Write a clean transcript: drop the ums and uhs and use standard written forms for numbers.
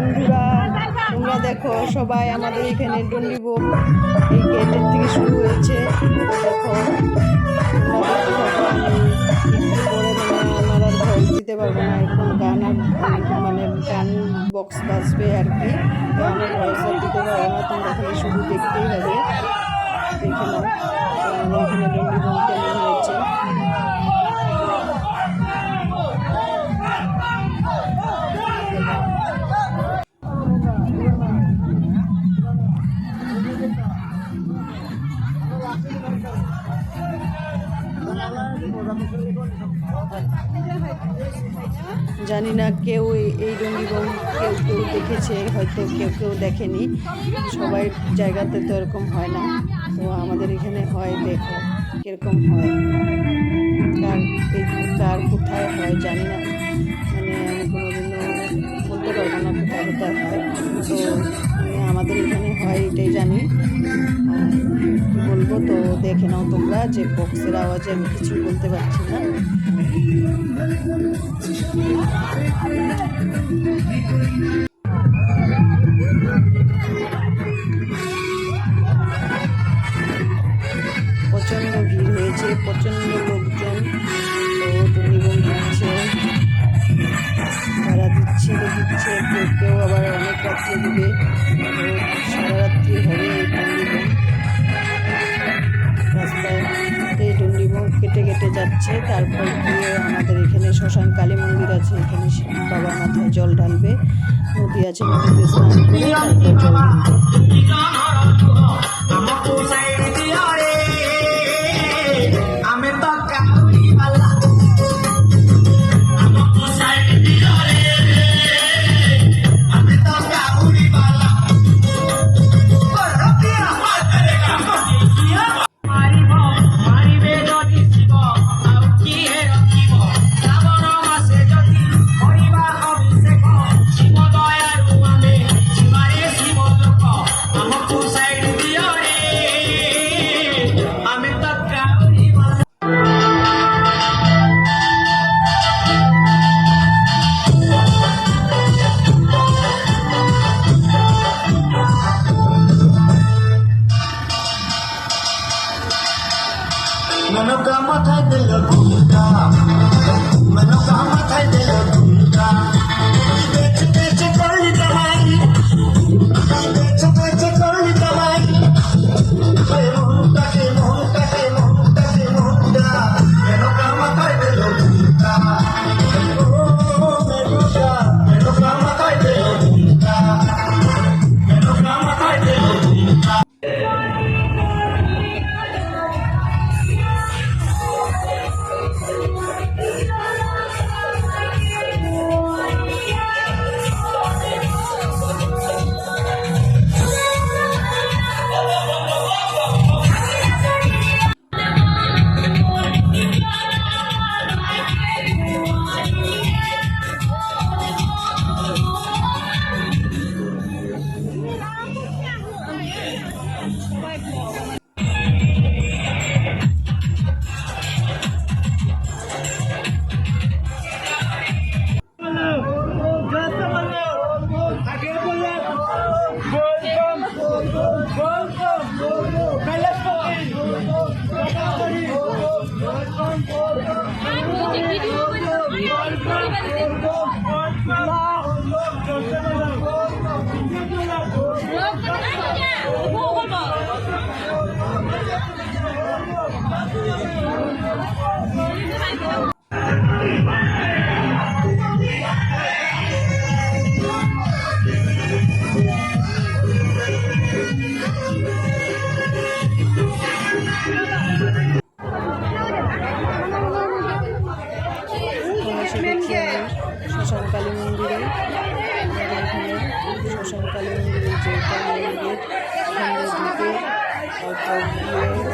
বন্ধুরা, তোমরা দেখো সবাই আমাদের এখানে ডন্ডিবোম এই গেটের থেকে শুরু হয়েছে। দেখো আমি একটু পরে আমার আর ভয়েস দিতে পারবো না, এখন গান গান বক্স বাজবে আর কি। তো আমি ভয়েস আর দিতে পারবো না, তোমরা খালি শুধু দেখতেই হবে। দেখে নাও আমাদের এখানে ডন্ডিবোম কেমন হয়েছে। জানি না কেউ এই ডন্ডিবোম কেউ কেউ দেখেছে, হয়তো কেউ কেউ দেখেনি। সবাই জায়গাতে তো এরকম হয় না, তো আমাদের এখানে হয়। দেখো কীরকম হয়, কার কোথায় হয় জানি না, আমি কোনোদিনও বলতে পারবো না কোথায় কোথায় হয়। তো আমাদের এখানে হয় এটাই জানি। কী বলবো, তো দেখে নাও তোমরা যে বক্সের আওয়াজে আমি কিছুই বলতে পারছি না। প্রচণ্ড ভিড় হয়েছে, প্রচণ্ড লোকজন। তো ডন্ডিবোম দিচ্ছে, তারা দিচ্ছে কেউ কেউ আবার অনেক রাত্রে দিবে। সারা রাত্রি হবে এই ডন্ডিবোম। রাস্তায় এই ডন্ডিবোম কেটে কেটে যাচ্ছে। তারপর গিয়ে আমাদের এখানে শ্মশান কালী মন্দির আছে, এখানে বাবার মাথায় জল ঢালবে। নদী আছে, নদীতে স্নান করে তারপর জল Menoka mathai dilo dhumka, menoka mathai dilo dhumka. Beche beche koli kamai, beche beche koli kamai. Monta ke monta ke monta ke monta, menoka mathai dilo dhumka. Oh menoka mathai dilo dhumka, menoka mathai dilo dhumka. শ্মশান কালী মন্দিরে, এখানে শ্মশান কালী মন্দিরে যে মন্দির ঢুকে তারপর গিয়ে